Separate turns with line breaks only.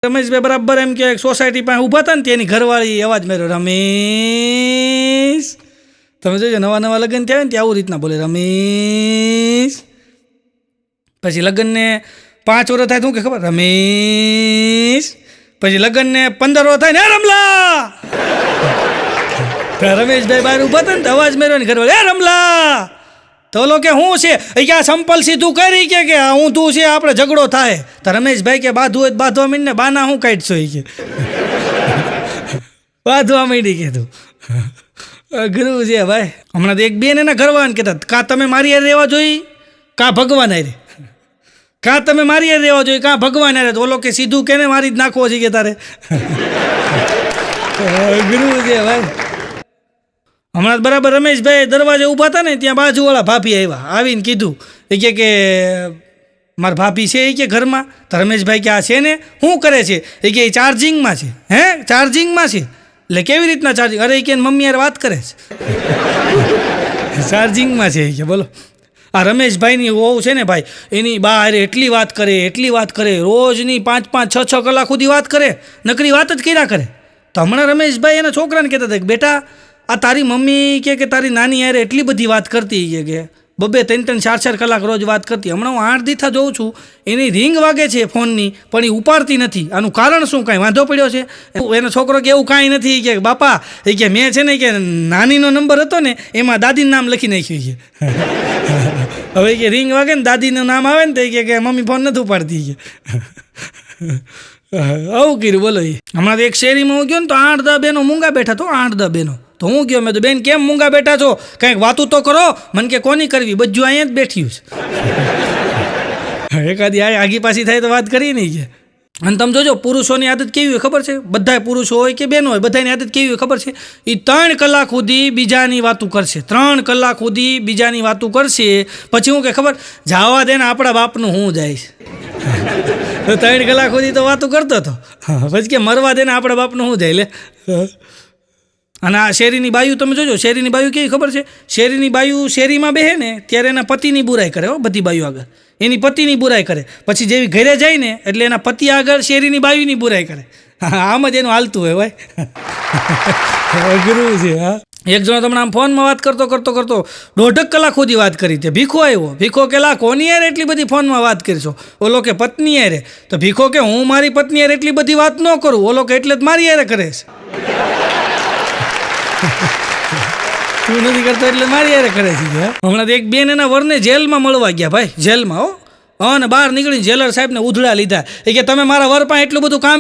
રમેશભાઈ બરાબર એમ કે સોસાયટી પાસે ઊભા હતા ને તેની ઘરવાળી અવાજ માર્યો, રમેશ. તમે જોજો નવા નવા લગ્ન થયા ને ત્યાં આવું રીતના બોલે, રમેશ. પછી લગ્નને 5 વર્ષ થાય શું કે ખબર, રમેશ. પછી લગ્નને 15 વર્ષ થાય ને રમલા. રમેશભાઈ બહાર ઊભા હતા ને તો અવાજ માર્યો ને ઘરવાળી, રમલા. તો ઓલો કે શું છે એ કે આ સંપલ સીધું કરી કે હું તું છે આપણે ઝઘડો થાય. તો રમેશભાઈ કે બાંધવું હોય બાંધવા માંડીને બાના હું કાઢશો એ કે બાંધવા માંડી કે તું અઘરું છે ભાઈ. હમણાં તો એક બેન એના ઘરવાળાને કહેતા કાં તમે મારી યાર રહેવા જોઈએ કાં ભગવાન હારે, કાં તમે મારી યાર રહેવા જોઈએ કાં ભગવાન હારે. તો ઓલો કે સીધું કેને મારી જ નાખવો છે કે તારે અઘરું છે ભાઈ. હમણાં બરાબર રમેશભાઈ દરવાજે ઊભા હતા ને ત્યાં બાજુવાળા ભાભી આવ્યા, આવીને કીધું એ કે મારા ભાભી છે એ કે ઘરમાં. તો રમેશભાઈ કે આ છે ને શું કરે છે એ કે ચાર્જિંગમાં છે. હે ચાર્જિંગમાં છે એટલે કેવી રીતના ચાર્જિંગ? અરે એ કે મમ્મી યાર વાત કરે છે ચાર્જિંગમાં છે એ કે. બોલો આ રમેશભાઈની વહુ છે ને ભાઈ એની બહાર એટલી વાત કરે રોજની 5-5, 6-6 કલાક સુધી વાત કરે, નકરી વાત જ કર્યા કરે. તો હમણાં રમેશભાઈ એના છોકરાને કહેતા હતા કે બેટા આ તારી મમ્મી કે તારી નાની યારે એટલી બધી વાત કરતી કે 2-3, 4 કલાક રોજ વાત કરતી. હમણાં હું 8 દીથા જોઉં છું એની રિંગ વાગે છે ફોનની પણ એ ઉપાડતી નથી. આનું કારણ શું, કાંઈ વાંધો પડ્યો છે? એનો છોકરો કે એવું કાંઈ નથી કે બાપા એ કે મેં છે ને કે નાનીનો નંબર હતો ને એમાં દાદીનું નામ લખી નાખ્યું છે. હવે કે રિંગ વાગે ને દાદીનું નામ આવે ને તો કે મમ્મી ફોન નથી ઉપાડતી કે આવું કર્યું. બોલો એ હમણાં તો એક શેરીમાં હું ગયો ને તો 8-10 બહેનો મૂંગા બેઠા તો 8-10 બહેનો. તો હું ગયો મેં તો બેન કેમ મૂંગા બેઠા છો, કંઈક વાતું તો કરો. મને કે કોની કરવી, બધું અહીંયા જ બેઠ્યું છે. એકાદી આગી પાછી થાય તો વાત કરી નહીં કે. અને તમે જોજો પુરુષોની આદત કેવી હોય ખબર છે, બધાય પુરુષો હોય કે બહેનો હોય બધાની આદત કેવી હોય ખબર છે, એ 3 કલાક સુધી બીજાની વાતું કરશે, 3 કલાક સુધી બીજાની વાતું કરશે. પછી હું કે ખબર જવા દે ને આપણા બાપનું હું જાય છે. તો 3 કલાક સુધી તો વાતું કરતો હતો, પછી કે મરવા દે ને આપણા બાપનું હું જાય લે. અને આ શેરીની બાયું તમે જોજો, શેરીની બાયું કેવી ખબર છે, શેરીની બાયું શેરીમાં બેહે ને ત્યારે એના પતિની બુરાઈ કરે. બધી બાયું આગળ એની પતિની બુરાઈ કરે, પછી જેવી ઘરે જાય ને એટલે એના પતિ આગળ શેરીની બાયુની બુરાઈ કરે. આમ જ એનું હાલતું હોય ભાઈ. અઘરું છે. હા એક જણો તમને આમ ફોનમાં વાત કરતો 1.5 કલાક સુધી વાત કરી. તે ભીખો આવ્યો, ભીખો કે લા કોની યાર એટલી બધી ફોનમાં વાત કરશો? ઓલો કે પત્ની યારે. તો ભીખો કે હું મારી પત્ની યાર એટલી બધી વાત ન કરું. ઓલો કે એટલે જ મારી યારે કરે છે. તું નથી કરતો એટલે મારી યારે કરે છે. હમણાં એક બેન એના વરને જેલમાં મળવા ગયા ભાઈ, જેલમાં. અને બહાર નીકળીને જેલર સાહેબને ઉધડા લીધા. એ કે તમે મારા વર પાસે એટલું બધું કામ